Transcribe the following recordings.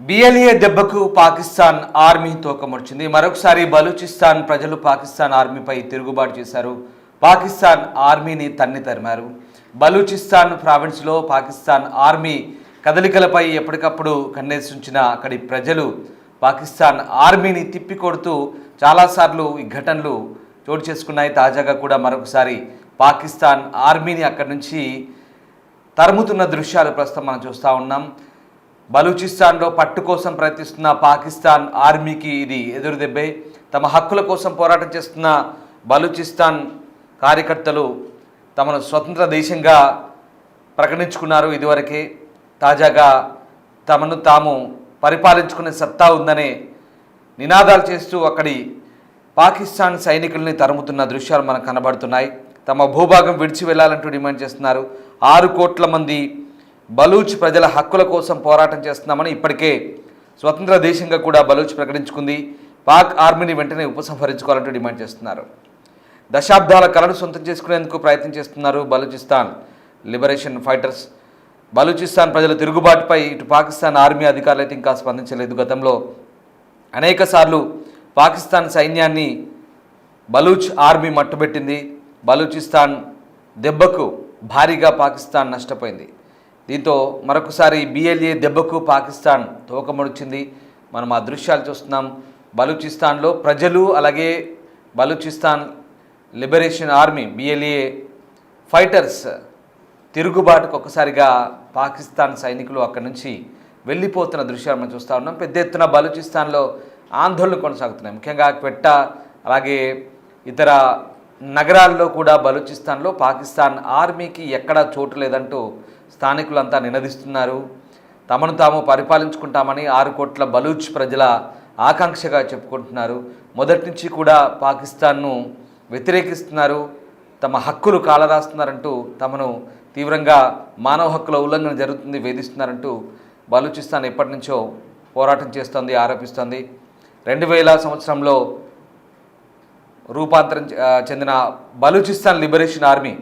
BLA దెబ్బకు Pakistan army తోకముడిచింది. మరొకసారి బలూచిస్తాన్ ప్రజలు పాకిస్తాన్ ఆర్మీపై తిరుగుబాటు చేశారు. పాకిస్తాన్ ఆర్మీని తన్ని తరిమారు. బలూచిస్తాన్ ప్రావిన్స్లో పాకిస్తాన్ ఆర్మీ కదలికలపై ఎప్పటికప్పుడు కన్నేసుంచిన అక్కడి ప్రజలు పాకిస్తాన్ ఆర్మీని తిప్పికొడుతూ చాలాసార్లు ఈ ఘటనలు చోటు చేసుకున్నాయి. తాజాగా కూడా మరొకసారి పాకిస్తాన్ ఆర్మీని అక్కడి నుంచి తరుముతున్న దృశ్యాలు ప్రస్తుతం మనం చూస్తూ ఉన్నాం. బలూచిస్తాన్లో పట్టు కోసం ప్రయత్నిస్తున్న పాకిస్తాన్ ఆర్మీకి ఇది ఎదురు దెబ్బే. తమ హక్కుల కోసం పోరాటం చేస్తున్న బలూచిస్తాన్ కార్యకర్తలు తమను స్వతంత్ర దేశంగా ప్రకటించుకున్నారు ఇదివరకే. తాజాగా తమను తాము పరిపాలించుకునే సత్తా ఉందనే నినాదాలు చేస్తూ అక్కడి పాకిస్తాన్ సైనికుల్ని తరుముతున్న దృశ్యాలు మనకు కనబడుతున్నాయి. తమ భూభాగం విడిచి వెళ్లాలంటూ డిమాండ్ చేస్తున్నారు. 6 కోట్ల మంది బలూచ్ ప్రజల హక్కుల కోసం పోరాటం చేస్తున్నామని ఇప్పటికే స్వతంత్ర దేశంగా కూడా బలూచ్ ప్రకటించుకుంది. పాక్ ఆర్మీని వెంటనే ఉపసంహరించుకోవాలంటూ డిమాండ్ చేస్తున్నారు. దశాబ్దాల కలను సొంతం చేసుకునేందుకు ప్రయత్నం చేస్తున్నారు బలూచిస్తాన్ లిబరేషన్ ఫైటర్స్. బలూచిస్తాన్ ప్రజల తిరుగుబాటుపై ఇటు పాకిస్తాన్ ఆర్మీ అధికారులు అయితే ఇంకా స్పందించలేదు. గతంలో అనేక సార్లు పాకిస్తాన్ సైన్యాన్ని బలూచ్ ఆర్మీ మట్టుబెట్టింది. బలూచిస్తాన్ దెబ్బకు భారీగా పాకిస్తాన్ నష్టపోయింది. దీంతో మరొకసారి బిఎల్ఏ దెబ్బకు పాకిస్తాన్ తోకముడిచింది. మనం ఆ దృశ్యాలు చూస్తున్నాం. బలూచిస్తాన్లో ప్రజలు అలాగే Balochistan liberation army BLA fighters తిరుగుబాటుకు ఒక్కసారిగా పాకిస్తాన్ సైనికులు అక్కడి నుంచి వెళ్ళిపోతున్న దృశ్యాలు మనం చూస్తూ ఉన్నాం. పెద్ద ఎత్తున బలూచిస్తాన్లో ఆందోళనలు కొనసాగుతున్నాయి. ముఖ్యంగా క్వెట్టా అలాగే ఇతర నగరాల్లో కూడా బలూచిస్తాన్లో పాకిస్తాన్ ఆర్మీకి ఎక్కడా చోటు లేదంటూ స్థానికులంతా నినదిస్తున్నారు. తమను తాము పరిపాలించుకుంటామని 6 కోట్ల బలూచ్ ప్రజల ఆకాంక్షగా చెప్పుకుంటున్నారు. మొదటి నుంచి కూడా పాకిస్తాన్ను వ్యతిరేకిస్తున్నారు. తమ హక్కులు కాలరాస్తున్నారంటూ తమను తీవ్రంగా మానవ హక్కుల ఉల్లంఘన జరుగుతుంది, వేధిస్తున్నారంటూ బలూచిస్తాన్ ఎప్పటి నుంచో పోరాటం చేస్తోంది, ఆరోపిస్తోంది. 2000 సంవత్సరంలో రూపాంతరం చెందిన బలూచిస్తాన్ లిబరేషన్ ఆర్మీ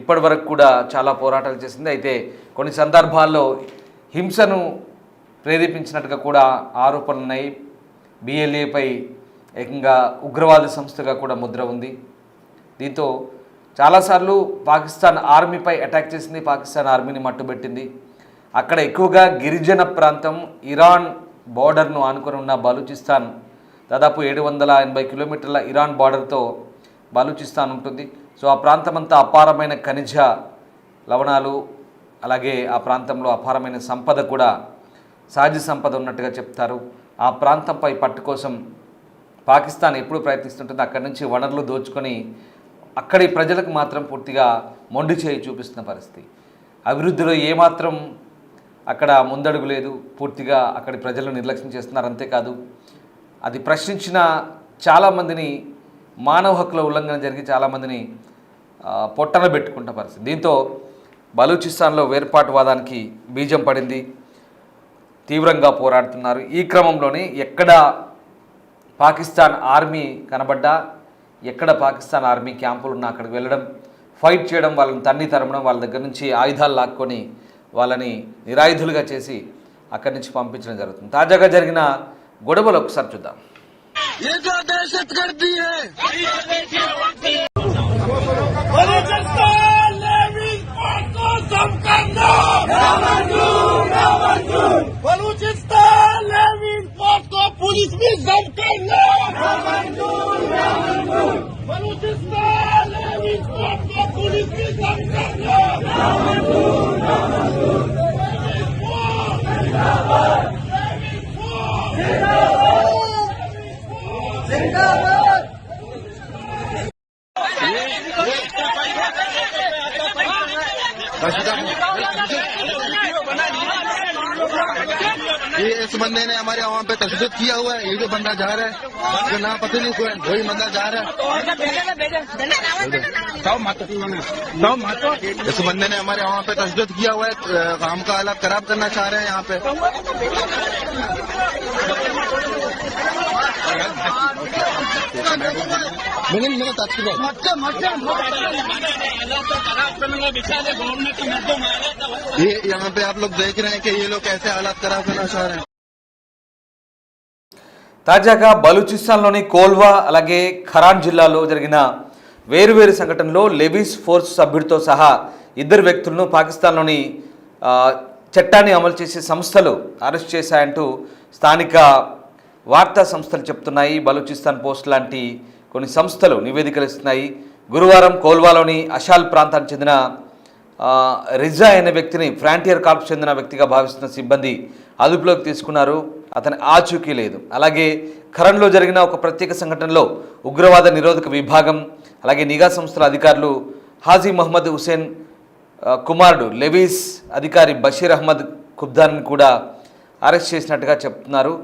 ఇప్పటి వరకు కూడా చాలా పోరాటాలు చేసింది. అయితే కొన్ని సందర్భాల్లో హింసను ప్రేరేపించినట్టుగా కూడా ఆరోపణలు ఉన్నాయి. బిఎల్ఏపై ఏకంగా ఉగ్రవాద సంస్థగా కూడా ముద్ర ఉంది. దీంతో చాలాసార్లు పాకిస్తాన్ ఆర్మీపై అటాక్ చేసింది. పాకిస్తాన్ ఆర్మీని మట్టుబెట్టింది. అక్కడ ఎక్కువగా గిరిజన ప్రాంతం, ఇరాన్ బార్డర్ను ఆనుకొని ఉన్న బలూచిస్తాన్ దాదాపు 780 కిలోమీటర్ల ఇరాన్ బార్డర్తో బలూచిస్తాన్ ఉంటుంది. సో ఆ ప్రాంతమంతా అపారమైన ఖనిజ లవణాలు అలాగే ఆ ప్రాంతంలో అపారమైన సంపద కూడా సహజ సంపద ఉన్నట్టుగా చెప్తారు. ఆ ప్రాంతంపై పట్టు కోసం పాకిస్తాన్ ఎప్పుడు ప్రయత్నిస్తుంటుంది. అక్కడి నుంచి వనరులు దోచుకొని అక్కడి ప్రజలకు మాత్రం పూర్తిగా మొండి చేయి చూపిస్తున్న పరిస్థితి. అభివృద్ధిలో ఏమాత్రం అక్కడ ముందడుగు లేదు. పూర్తిగా అక్కడి ప్రజలు నిర్లక్ష్యం చేస్తున్నారు. అంతేకాదు అది ప్రశ్నించిన చాలామందిని మానవ హక్కుల ఉల్లంఘన జరిగి చాలామందిని పొట్టన పెట్టుకుంటున్న పరిస్థితి. దీంతో బలూచిస్తాన్లో వేర్పాటువాదానికి బీజం పడింది. తీవ్రంగా పోరాడుతున్నారు. ఈ క్రమంలోనే ఎక్కడ పాకిస్తాన్ ఆర్మీ కనబడ్డా, ఎక్కడ పాకిస్తాన్ ఆర్మీ క్యాంపులు ఉన్నా అక్కడికి వెళ్ళడం, ఫైట్ చేయడం, వాళ్ళని తన్ని తరమడం, వాళ్ళ దగ్గర నుంచి ఆయుధాలు లాక్కొని వాళ్ళని నిరాయుధులుగా చేసి అక్కడి నుంచి పంపించడం జరుగుతుంది. తాజాగా జరిగిన గొడవలు ఒకసారి చూద్దాం. पुलिस भी जम करना, पुलिस भी जम करना, ये इस बंदे ने हमारे आवाम पे तशद्दुद किया हुआ है। ये जो बंदा जा रहा है, जो नाम पता नहीं कोई, वही बंदा जा रहा है। इस बंदे ने हमारे आवाम पे तशद्दुद किया हुआ है। काम का हालात खराब करना चाह रहे हैं यहाँ पे। मैंने ताकि ये यहाँ पे आप लोग देख रहे हैं कि ये लोग कैसे हालात खराब करना चाह रहे हैं। తాజాగా బలూచిస్తాన్లోని కోల్వా అలాగే ఖరాన్ జిల్లాలో జరిగిన వేరువేరు సంఘటనలో లెవిస్ ఫోర్స్ సభ్యుడితో సహా ఇద్దరు వ్యక్తులను పాకిస్తాన్లోని చట్టాన్ని అమలు చేసే సంస్థలు అరెస్ట్ చేశాయంటూ స్థానిక వార్తా సంస్థలు చెప్తున్నాయి. బలూచిస్తాన్ పోస్ట్ లాంటి కొన్ని సంస్థలు నివేదికలు ఇస్తున్నాయి. గురువారం కోల్వాలోని అషాల్ ప్రాంతానికి చెందిన రిజా అనే వ్యక్తిని ఫ్రాంటియర్ కార్ప్స్ చెందిన వ్యక్తిగా భావిస్తున్న సిబ్బంది అదుపులోకి తీసుకున్నారు. అతని ఆచూకీ లేదు. అలాగే ఖరన్లో జరిగిన ఒక ప్రత్యేక సంఘటనలో ఉగ్రవాద నిరోధక విభాగం అలాగే నిఘా సంస్థల అధికారులు హాజీ మహమ్మద్ హుసేన్ కుమారుడు లెవీస్ అధికారి బషీర్ అహ్మద్ ఖుబ్దాన్ని కూడా అరెస్ట్ చేసినట్టుగా చెప్తున్నారు.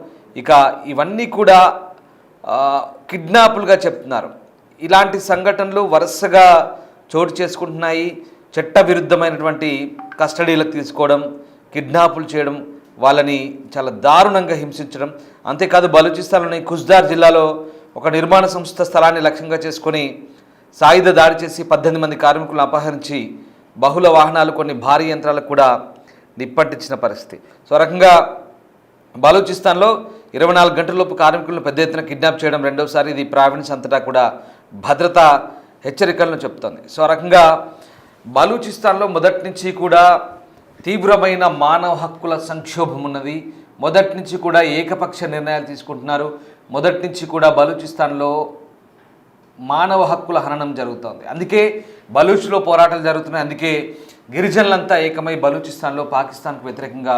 ఇక ఇవన్నీ కూడా కిడ్నాపులుగా చెప్తున్నారు. ఇలాంటి సంఘటనలు వరుసగా చోటు చేసుకుంటున్నాయి. చట్టవిరుద్ధమైనటువంటి కస్టడీలకు తీసుకోవడం, కిడ్నాపులు చేయడం, వాళ్ళని చాలా దారుణంగా హింసించడం. అంతేకాదు బలూచిస్తాన్లోని ఖుజ్దార్ జిల్లాలో ఒక నిర్మాణ సంస్థ స్థలాన్ని లక్ష్యంగా చేసుకొని సాయుధ దాడి చేసి 18 మంది కార్మికులను అపహరించి బహుళ వాహనాలు కొన్ని భారీ యంత్రాలకు కూడా నిప్పట్టించిన పరిస్థితి. సో రకంగా బలూచిస్తాన్లో 24 గంటలలోపు కార్మికులను పెద్ద ఎత్తున కిడ్నాప్ చేయడం రెండోసారి. ఇది ప్రావిన్స్ అంతటా కూడా భద్రతా హెచ్చరికలను చెప్తోంది. సో రకంగా బలూచిస్తాన్లో మొదటి నుంచి కూడా తీవ్రమైన మానవ హక్కుల సంక్షోభం ఉన్నది. మొదటి నుంచి కూడా ఏకపక్ష నిర్ణయాలు తీసుకుంటున్నారు. మొదటి నుంచి కూడా బలూచిస్తాన్లో మానవ హక్కుల హననం జరుగుతోంది. అందుకే బలూచ్లో పోరాటాలు జరుగుతున్నాయి. అందుకే గిరిజనులంతా ఏకమై బలూచిస్తాన్లో పాకిస్తాన్కు వ్యతిరేకంగా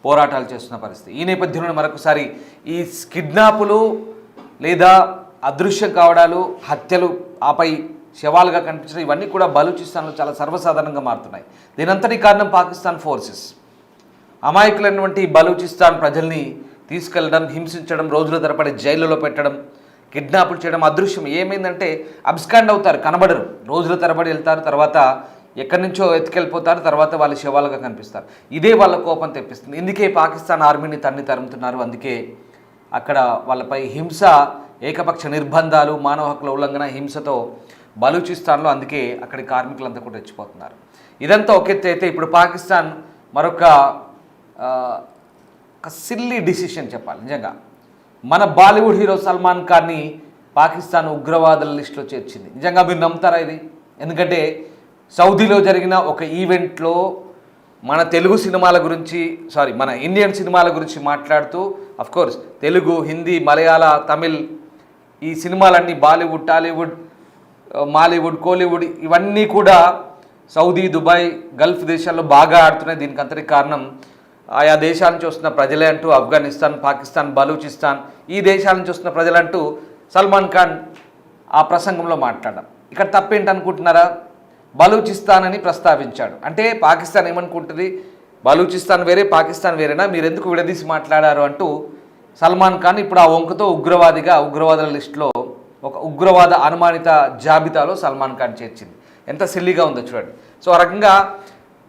పోరాటాలు చేస్తున్న పరిస్థితి. ఈ నేపథ్యంలో మరొకసారి ఈ కిడ్నాపులు లేదా అదృశ్యం కావడాలు, హత్యలు, ఆపై శవాలుగా కనిపించడం ఇవన్నీ కూడా బలూచిస్తాన్లో చాలా సర్వసాధారణంగా మారుతున్నాయి. దీనంతటి కారణం పాకిస్తాన్ ఫోర్సెస్ అమాయకులైనటువంటి బలూచిస్తాన్ ప్రజల్ని తీసుకెళ్లడం, హింసించడం, రోజుల తరబడి జైళ్ళలో పెట్టడం, కిడ్నాపులు చేయడం, అదృశ్యం. ఏమైందంటే అబ్స్కాండ్ అవుతారు, కనబడరు. రోజుల తరబడి వెళ్తారు, తర్వాత ఎక్కడి నుంచో ఎత్తుకెళ్ళిపోతారు, తర్వాత వాళ్ళ శవాలుగా కనిపిస్తారు. ఇదే వాళ్ళ కోపం తెప్పిస్తుంది. ఇందుకే పాకిస్తాన్ ఆర్మీని తరుముతున్నారు. అందుకే అక్కడ వాళ్ళపై హింస, ఏకపక్ష నిర్బంధాలు, మానవ హక్కుల ఉల్లంఘన, హింసతో బలూచిస్తాన్లో అందుకే అక్కడి కార్మికులంతా కూడా రెచ్చిపోతున్నారు. ఇదంతా ఒక ఎత్తు అయితే ఇప్పుడు పాకిస్తాన్ మరొక సిల్లీ డిసిషన్ చెప్పాలి నిజంగా. మన బాలీవుడ్ హీరో సల్మాన్ ఖాన్ని పాకిస్తాన్ ఉగ్రవాదుల లిస్టులో చేర్చింది. నిజంగా మీరు నమ్ముతారా ఇది? ఎందుకంటే సౌదీలో జరిగిన ఒక ఈవెంట్లో మన తెలుగు సినిమాల గురించి మన ఇండియన్ సినిమాల గురించి మాట్లాడుతూ, అఫ్కోర్స్ తెలుగు, హిందీ, మలయాళ, తమిళ్ ఈ సినిమాలన్నీ బాలీవుడ్, టాలీవుడ్, మాలీవుడ్, కోలీవుడ్ ఇవన్నీ కూడా సౌదీ, దుబాయ్, గల్ఫ్ దేశాల్లో బాగా ఆడుతున్నాయి. దీనికి అంతటి కారణం ఆయా దేశాల నుంచి వస్తున్న ప్రజలే అంటూ ఆఫ్ఘనిస్తాన్, పాకిస్తాన్, బలూచిస్తాన్ ఈ దేశాల నుంచి వస్తున్న ప్రజలంటూ సల్మాన్ ఖాన్ ఆ ప్రసంగంలో మాట్లాడడం. ఇక్కడ తప్పేంటనుకుంటున్నారా? బలూచిస్తాన్ అని ప్రస్తావించాడు. అంటే పాకిస్తాన్ ఏమనుకుంటుంది, బలూచిస్తాన్ వేరే, పాకిస్తాన్ వేరేనా, మీరు ఎందుకు విడదీసి మాట్లాడారు అంటూ సల్మాన్ ఖాన్ ఇప్పుడు ఆ వంకతో ఉగ్రవాదుల లిస్టులో ఒక ఉగ్రవాద అనుమానిత జాబితాలో సల్మాన్ ఖాన్ చేర్చింది. ఎంత సిల్లీగా ఉందో చూడండి. సో ఆ రకంగా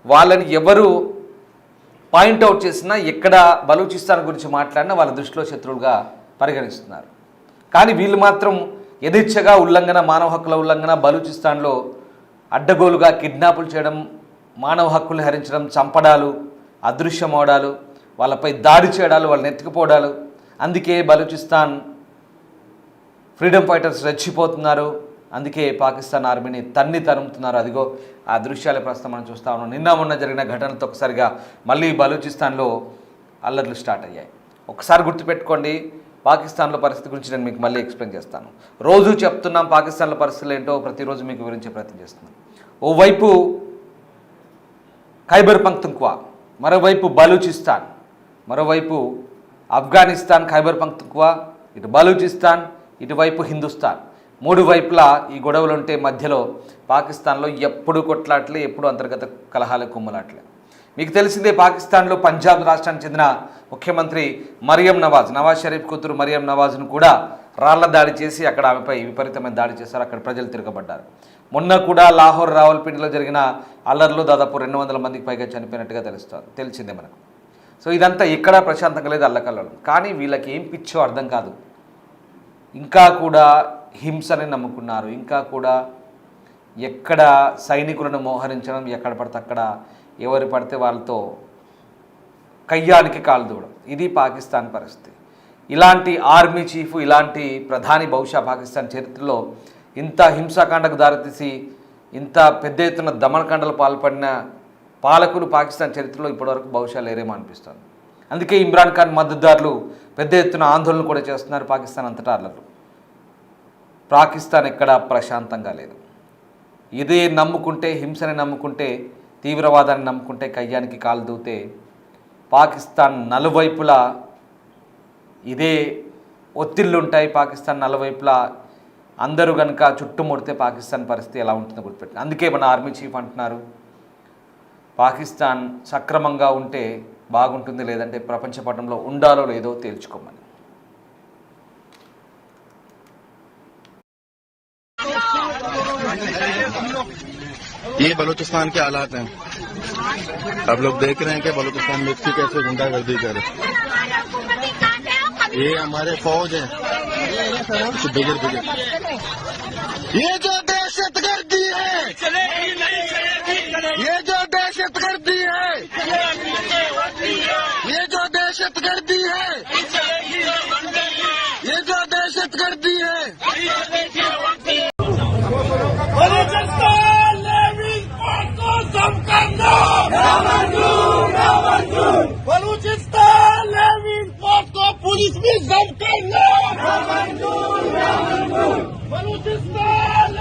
వాళ్ళని ఎవరు పాయింట్అవుట్ చేసినా, ఎక్కడ బలూచిస్తాన్ గురించి మాట్లాడినా వాళ్ళ దృష్టిలో శత్రువులుగా పరిగణిస్తున్నారు. కానీ వీళ్ళు మాత్రం యథేచ్ఛగా మానవ హక్కుల ఉల్లంఘన, బలూచిస్తాన్లో అడ్డగోలుగా కిడ్నాపులు చేయడం, మానవ హక్కులు హరించడం, చంపడాలు, అదృశ్యం అవడాలు, వాళ్ళపై దాడి చేయడాలు, వాళ్ళని ఎత్తుకుపోవడాలు. అందుకే బలూచిస్తాన్ ఫ్రీడమ్ ఫైటర్స్ రెచ్చిపోతున్నారు. అందుకే పాకిస్తాన్ ఆర్మీని తరుముతున్నారు. అదిగో ఆ దృశ్యాలే ప్రస్తుతం మనం చూస్తూ ఉన్నాం. నిన్న మొన్న జరిగిన ఘటనలతో ఒకసారిగా మళ్ళీ బలూచిస్తాన్లో అల్లర్లు స్టార్ట్ అయ్యాయి. ఒకసారి గుర్తుపెట్టుకోండి, పాకిస్తాన్లో పరిస్థితి గురించి నేను మీకు మళ్ళీ ఎక్స్ప్లెయిన్ చేస్తాను. రోజు చెప్తున్నాం పాకిస్తాన్లో పరిస్థితులు ఏంటో, ప్రతిరోజు మీకు వివరించే ప్రయత్నం చేస్తున్నాం. ఓవైపు ఖైబర్ పఖ్తూన్ఖ్వా, మరోవైపు బలూచిస్తాన్, మరోవైపు ఆఫ్ఘనిస్తాన్, ఖైబర్ పఖ్తూన్ఖ్వా, ఇటు బలూచిస్తాన్, ఇటువైపు హిందుస్థాన్. మూడు వైపులా ఈ గొడవలు ఉంటే మధ్యలో పాకిస్తాన్లో ఎప్పుడు కొట్లాట్లే, ఎప్పుడు అంతర్గత కలహాలు, కుమ్మలాట్లే. మీకు తెలిసిందే, పాకిస్తాన్లో పంజాబ్ రాష్ట్రానికి చెందిన ముఖ్యమంత్రి నవాజ్ షరీఫ్ కూతురు మరియం నవాజ్ను కూడా రాళ్ల దాడి చేసి అక్కడ ఆమెపై విపరీతమైన దాడి చేశారు. అక్కడ ప్రజలు తిరగబడ్డారు. మొన్న కూడా లాహోర్, రావల్పిండిలో జరిగిన అల్లర్లో దాదాపు 200 మందికి పైగా చనిపోయినట్టుగా తెలిసిందే మనకు. సో ఇదంతా ఎక్కడా ప్రశాంతంగా లేదు, అల్లకల్లోలం. కానీ వీళ్ళకి ఏం పిచ్చో అర్థం కాదు. ఇంకా కూడా హింసని నమ్ముకున్నారు. ఇంకా కూడా ఎక్కడ సైనికులను మోహరించడం, ఎక్కడ పడితే అక్కడ ఎవరు పడితే వాళ్ళతో కయ్యానికి కాలు దూవడం, ఇది పాకిస్తాన్ పరిస్థితి. ఇలాంటి ఆర్మీ చీఫ్, ఇలాంటి ప్రధాని బహుశా పాకిస్తాన్ చరిత్రలో ఇంత హింసాకాండకు దారితీసి ఇంత పెద్ద ఎత్తున దమనకాండలు పాల్పడిన పాలకులు పాకిస్తాన్ చరిత్రలో ఇప్పటివరకు బహుశా లేరేమో అనిపిస్తుంది. అందుకే ఇమ్రాన్ ఖాన్ మద్దతుదారులు పెద్ద ఎత్తున ఆందోళన కూడా చేస్తున్నారు. పాకిస్తాన్ అంతటా అల్లర్లు. పాకిస్తాన్ ఎక్కడా ప్రశాంతంగా లేదు. ఇదే నమ్ముకుంటే, హింసని నమ్ముకుంటే, తీవ్రవాదాన్ని నమ్ముకుంటే, కయ్యానికి కాలు దూతే పాకిస్తాన్ నలువైపులా ఇదే ఒత్తిళ్ళుంటాయి. పాకిస్తాన్ నలువైపులా అందరూ కనుక చుట్టుముడితే పాకిస్తాన్ పరిస్థితి ఎలా ఉంటుందో గుర్తుపెట్టింది. అందుకే మన ఆర్మీ చీఫ్ అంటున్నారు, పాకిస్తాన్ సక్రమంగా ఉంటే బాగుంటుంది, లేదంటే ప్రపంచ పటంలో ఉండాలో లేదో తేల్చుకోమని. ये बलूचिस्तान के हालात हैं। आप लोग देख रहे हैं कि बलूचिस्तान में इसकी कैसे गुंडागर्दी कर रहे। ये हमारे फौज है, बिगड़ ये जो दहशतगर्दी है